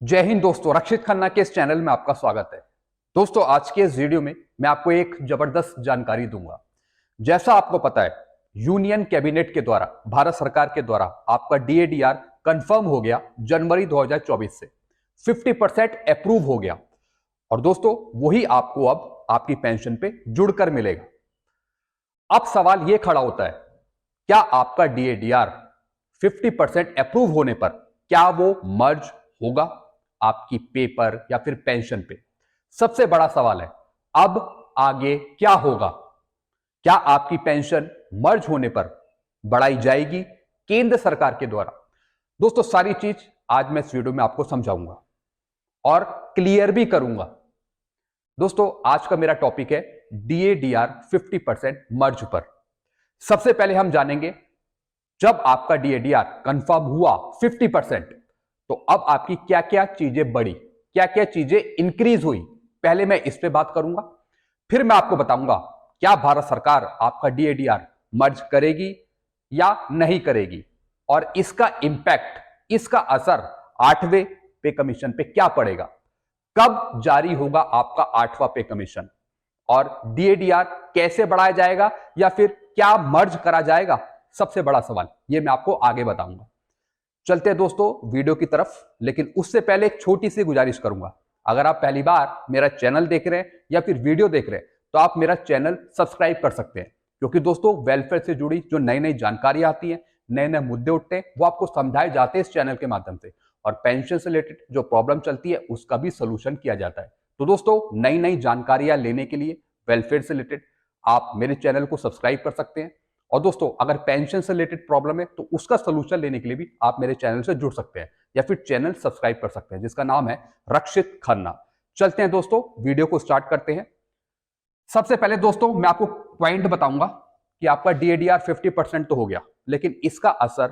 जय हिंद दोस्तों, रक्षित खन्ना के इस चैनल में आपका स्वागत है। दोस्तों, आज के इस वीडियो में मैं आपको एक जबरदस्त जानकारी दूंगा। जैसा आपको पता है, यूनियन कैबिनेट के द्वारा, भारत सरकार के द्वारा आपका डीएडीआर कंफर्म हो गया जनवरी 2024 से 50% अप्रूव हो गया। और दोस्तों, वही आपको अब आपकी पेंशन पे जुड़कर मिलेगा। अब सवाल यह खड़ा होता है, क्या आपका डीएडीआर 50% अप्रूव होने पर क्या वो मर्ज होगा आपकी पे पर या फिर पेंशन पे? सबसे बड़ा सवाल है, अब आगे क्या होगा? क्या आपकी पेंशन मर्ज होने पर बढ़ाई जाएगी केंद्र सरकार के द्वारा? दोस्तों, सारी चीज आज मैं इस वीडियो में आपको समझाऊंगा और क्लियर भी करूंगा। दोस्तों, आज का मेरा टॉपिक है डीएडीआर 50% मर्ज पर। सबसे पहले हम जानेंगे, जब आपका डीएडीआर कंफर्म हुआ 50%, तो अब आपकी क्या क्या चीजें बढ़ी, क्या क्या चीजें इंक्रीज हुई। पहले मैं इस पे बात करूंगा, फिर मैं आपको बताऊंगा क्या भारत सरकार आपका डीएडीआर मर्ज करेगी या नहीं करेगी, और इसका इंपैक्ट, इसका असर 8वें पे कमीशन पे क्या पड़ेगा, कब जारी होगा आपका 8वां पे कमीशन, और डीएडीआर कैसे बढ़ाया जाएगा या फिर क्या मर्ज करा जाएगा। सबसे बड़ा सवाल ये मैं आपको आगे बताऊंगा। चलते हैं दोस्तों वीडियो की तरफ, लेकिन उससे पहले एक छोटी सी गुजारिश करूंगा। अगर आप पहली बार मेरा चैनल देख रहे हैं या फिर वीडियो देख रहे हैं, तो आप मेरा चैनल सब्सक्राइब कर सकते हैं, क्योंकि दोस्तों वेलफेयर से जुड़ी जो नई नई जानकारी आती है, नए नए मुद्दे उठते हैं, वो आपको समझाए जाते हैं इस चैनल के माध्यम से। और पेंशन से रिलेटेड जो प्रॉब्लम चलती है उसका भी सोल्यूशन किया जाता है। तो दोस्तों, नई नई जानकारियां लेने के लिए वेलफेयर से रिलेटेड आप मेरे चैनल को सब्सक्राइब कर सकते हैं। और दोस्तों, अगर पेंशन से रिलेटेड प्रॉब्लम है तो उसका सोल्यूशन लेने के लिए भी आप मेरे चैनल से जुड़ सकते हैं या फिर चैनल सब्सक्राइब कर सकते हैं, जिसका नाम है रक्षित खन्ना। चलते हैं दोस्तों, वीडियो को स्टार्ट करते हैं। सबसे पहले दोस्तों, मैं आपको पॉइंट बताऊंगा कि आपका डीएडीआर 50% तो हो गया, लेकिन इसका असर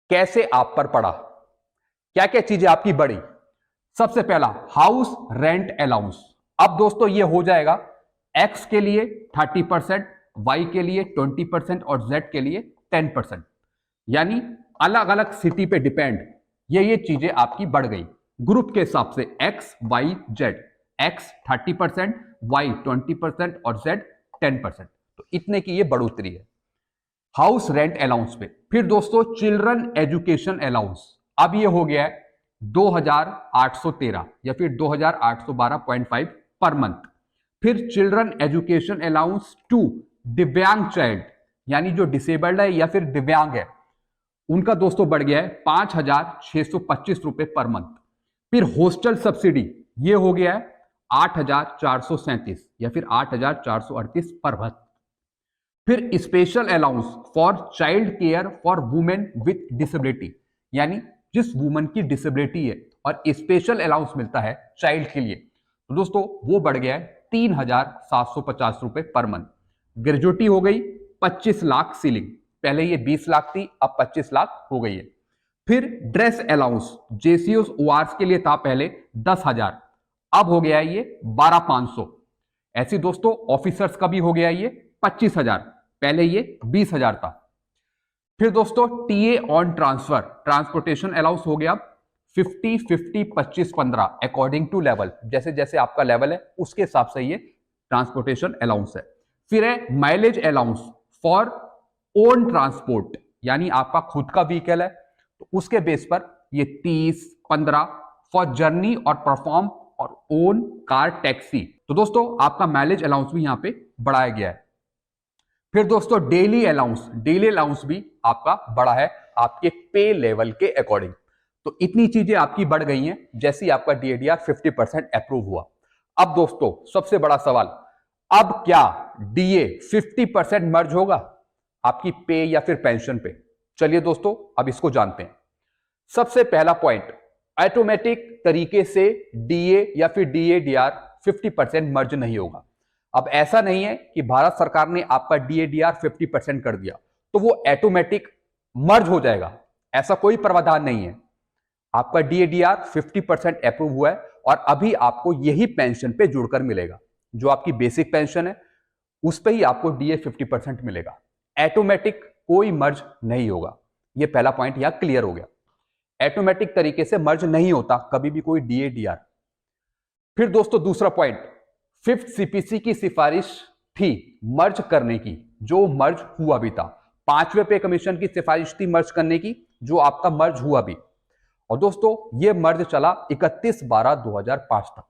कैसे आप पर पड़ा, क्या क्या चीजें आपकी बढ़ी। सबसे पहला, हाउस रेंट अलाउंस। अब दोस्तों ये हो जाएगा एक्स के लिए 30%, वाई के लिए 20% और जेड के लिए 10%। यानी अलग अलग सिटी पे डिपेंड ये चीजें आपकी बढ़ गई ग्रुप के हिसाब से, X Y Z. X 30%, Y 20% और जेड 10%। तो इतने की ये बढ़ोतरी है हाउस रेंट अलाउंस पे। फिर दोस्तों, चिल्ड्रन एजुकेशन अलाउंस, अब ये हो गया है 2813 या फिर 2812.5 पर मंथ। फिर चिल्ड्रन एजुकेशन अलाउंस टू दिव्यांग चाइल्ड, यानी जो डिसेबल्ड है या फिर दिव्यांग है, उनका दोस्तों बढ़ गया है 5625 रुपए पर मंथ। फिर हॉस्टल सब्सिडी ये हो गया है 8437 या फिर 8438 पर मंथ। फिर special allowance for child care for women with disability, यानी जिस वुमन की डिसेबिलिटी है और स्पेशल अलाउंस मिलता है चाइल्ड के लिए, तो दोस्तों वो बढ़ गया है 3750 रुपए पर मंथ। ग्रेजुएटी हो गई 25 लाख सीलिंग, पहले ये 20 लाख थी, अब 25 लाख हो गई है। फिर ड्रेस अलाउंस जेसीओ ओआरस के लिए था पहले 10,000, अब हो गया है ये 12,500। ऐसी दोस्तों ऑफिसर्स का भी हो गया ये 25,000, पहले ये 20,000 था। फिर दोस्तों, TA on transfer transportation allowance हो गया 50, 50, 25, 15 अकॉर्डिंग टू लेवल, जैसे जैसे आपका लेवल है उसके हिसाब से ये ट्रांसपोर्टेशन अलाउंस है। फिर है mileage allowance for own transport, यानी आपका खुद का व्हीकल है तो उसके बेस पर ये 30, 15 फॉर जर्नी और परफॉर्म और ओन कार टैक्सी। तो दोस्तों, आपका माइलेज अलाउंस भी यहां पे बढ़ाया गया है। फिर दोस्तों, डेली अलाउंस भी आपका बढ़ा है आपके पे लेवल के अकॉर्डिंग। तो इतनी चीजें आपकी बढ़ गई हैं जैसे आपका डीएडीआर 50% अप्रूव हुआ। अब दोस्तों, सबसे बड़ा सवाल, अब क्या डीए 50% मर्ज होगा आपकी पे या फिर पेंशन पे? चलिए दोस्तों, अब इसको जानते हैं। सबसे पहला पॉइंट, ऑटोमेटिक तरीके से डीए या फिर डीएडीआर 50% मर्ज नहीं होगा। अब ऐसा नहीं है कि भारत सरकार ने आपका डीएडीआर 50% कर दिया तो वो ऑटोमेटिक मर्ज हो जाएगा, ऐसा कोई प्रावधान नहीं है। आपका डीएडीआर 50% अप्रूव हुआ है और अभी आपको यही पेंशन पे जुड़कर मिलेगा। जो आपकी बेसिक पेंशन है उस पे ही आपको डीए 50% मिलेगा, ऑटोमेटिक कोई मर्ज नहीं होगा। यह पहला पॉइंट यहां क्लियर हो गया। ऑटोमेटिक तरीके से मर्ज नहीं होता कभी भी कोई डीएडीआर। फिर दोस्तों दूसरा पॉइंट, फिफ्थ सीपीसी की सिफारिश थी मर्ज करने की, जो मर्ज हुआ भी था। पांचवें पे कमीशन की सिफारिश थी मर्ज करने की, जो आपका मर्ज हुआ भी। और दोस्तों ये मर्ज चला 31/12/2005 तक।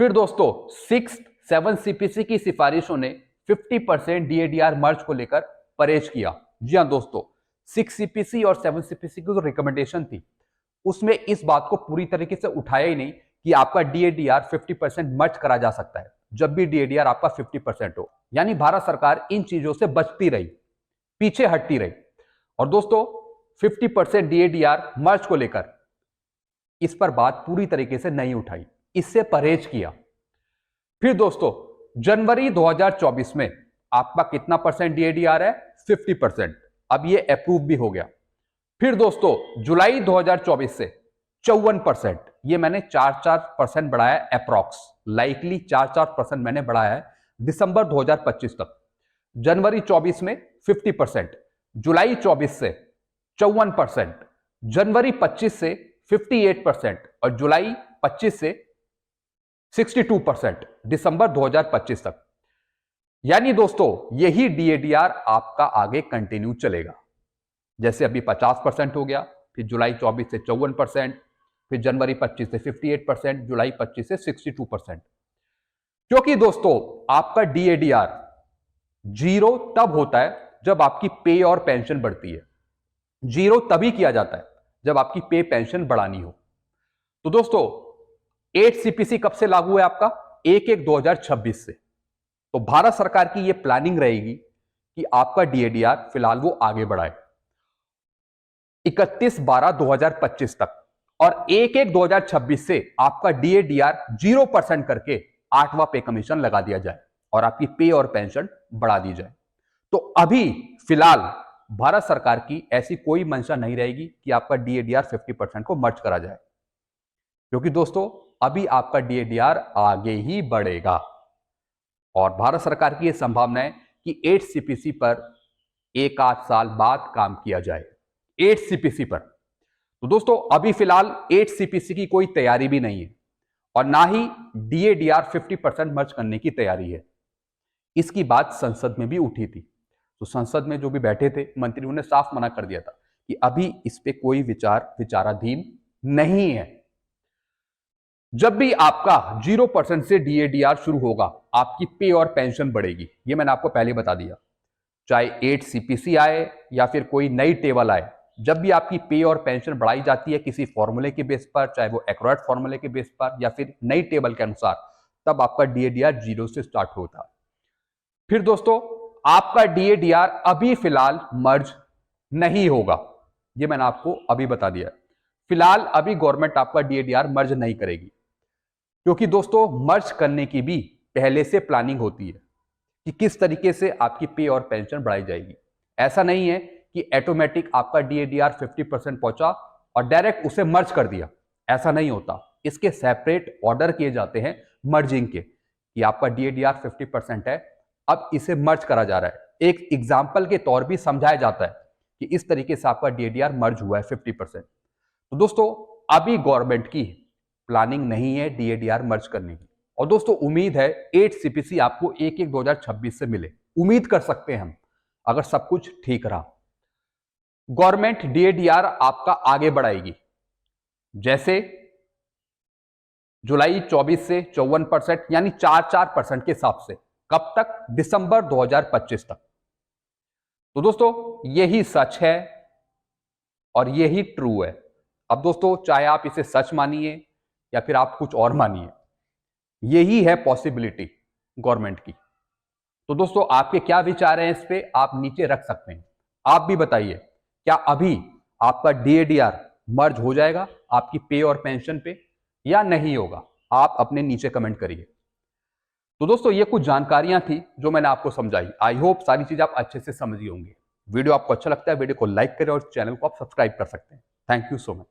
फिर दोस्तों सिक्स सेवन सीपीसी की सिफारिशों ने 50% डीएडीआर मर्ज को लेकर परहेज किया। जी हां दोस्तों, सिक्स सीपीसी और सेवन सीपीसी की जो रिकमेंडेशन थी उसमें इस बात को पूरी तरीके से उठाया ही नहीं कि आपका डीएडीआर 50% मर्ज करा जा सकता है जब भी डीएडीआर आपका 50% हो। यानी भारत सरकार इन चीजों से बचती रही, पीछे हटती रही। और दोस्तों 50% डीएडीआर मर्ज को लेकर इस पर बात पूरी तरीके से नहीं उठाई, इससे परहेज किया। फिर दोस्तों जनवरी 2024 में आपका कितना परसेंट डीएडीआर है? 50%। अब ये अप्रूव भी हो गया। फिर दोस्तों जुलाई 2024 से 54%, ये मैंने 4% बढ़ाया अप्रॉक्स, लाइकली 4% मैंने बढ़ाया है दिसंबर 2025 तक। जनवरी 24 में 50%, जुलाई 24 से 54%, जनवरी 25 से 58% और जुलाई 25 से 62% दिसंबर 2025 तक। यानी दोस्तों यही डीएडीआर आपका आगे कंटिन्यू चलेगा। जैसे अभी 50% हो गया, फिर जुलाई 24 से 54%, फिर जनवरी 25 से 58%, जुलाई 25 से 62%। क्योंकि दोस्तों आपका डीएडीआर जीरो तब होता है जब आपकी पे और पेंशन बढ़ती है। जीरो तभी किया जाता है जब आपकी पे पेंशन बढ़ानी हो। तो दोस्तों 8 सीपीसी कब से लागू है आपका? 1/1/2026 से। तो भारत सरकार की यह प्लानिंग रहेगी कि आपका डीएडीआर फिलहाल वो आगे बढ़ाए 31/12/2025 तक, और 1/1/2026 से आपका डीएडीआर 0% करके 8वां पे कमीशन लगा दिया जाए और आपकी पे और पेंशन बढ़ा दी जाए। तो अभी फिलहाल भारत सरकार की ऐसी कोई मंशा नहीं रहेगी कि आपका डीएडीआर 50% को मर्ज करा जाए, क्योंकि दोस्तों अभी आपका डीएडीआर आगे ही बढ़ेगा। और भारत सरकार की यह संभावना है कि 8 सीपीसी पर 1-8 साल बाद काम किया जाए, 8 सीपीसी पर। तो दोस्तों अभी फिलहाल 8 सीपीसी की कोई तैयारी भी नहीं है और ना ही डीएडीआर 50% मर्ज करने की तैयारी है। इसकी बात संसद में भी उठी थी, तो संसद में जो भी बैठे थे मंत्री, उन्होंने साफ मना कर दिया था कि अभी इस पे कोई विचाराधीन नहीं है। जब भी आपका 0% से डीएडीआर शुरू होगा आपकी पे और पेंशन बढ़ेगी, ये मैंने आपको पहले बता दिया। चाहे 8 सीपीसी आए या फिर कोई नई टेबल आए, जब भी आपकी पे और पेंशन बढ़ाई जाती है किसी फॉर्मूले के बेस पर, चाहे वो एक्यूरेट फॉर्मूले के बेस पर या फिर नई टेबल के अनुसार, तब आपका डीएडीआर 0 से स्टार्ट होता है। फिर दोस्तों आपका डीएडीआर अभी फिलहाल मर्ज नहीं होगा, ये मैंने आपको अभी बता दिया। फिलहाल अभी गवर्नमेंट आपका डीएडीआर मर्ज नहीं करेगी, क्योंकि दोस्तों मर्ज करने की भी पहले से प्लानिंग होती है कि किस तरीके से आपकी पे और पेंशन बढ़ाई जाएगी। ऐसा नहीं है कि ऑटोमेटिक आपका डीएडीआर 50% पहुंचा और डायरेक्ट उसे मर्ज कर दिया, ऐसा नहीं होता। इसके सेपरेट ऑर्डर किए जाते हैं मर्जिंग के, कि आपका डीएडीआर 50% है, अब इसे मर्ज करा जा रहा है। एक एग्जाम्पल के तौर भी समझाया जाता है कि इस तरीके से आपका डीएडीआर मर्ज हुआ है 50%। तो दोस्तों अभी गवर्नमेंट की प्लानिंग नहीं है डीएडीआर मर्ज करने की। और दोस्तों उम्मीद है 8 सीपीसी आपको 1/1/2026 से मिले, उम्मीद कर सकते हैं हम, अगर सब कुछ ठीक रहा। गवर्नमेंट डीएडीआर आपका आगे बढ़ाएगी, जैसे जुलाई 24 से 54%, यानी 4% के हिसाब से। कब तक? दिसंबर 2025 तक। तो दोस्तों यही सच है और यही ट्रू है। अब दोस्तों चाहे आप इसे सच मानिए या फिर आप कुछ और मानिए, यही है पॉसिबिलिटी गवर्नमेंट की। तो दोस्तों आपके क्या विचार हैं इस पे, आप नीचे रख सकते हैं। आप भी बताइए, क्या अभी आपका डीएडीआर मर्ज हो जाएगा आपकी पे और पेंशन पे या नहीं होगा? आप अपने नीचे कमेंट करिए। तो दोस्तों ये कुछ जानकारियां थी जो मैंने आपको समझाई। आई होप सारी चीज आप अच्छे से समझ गए होंगे। वीडियो आपको अच्छा लगता है वीडियो को लाइक करें और चैनल को आप सब्सक्राइब कर सकते हैं। Thank you so much.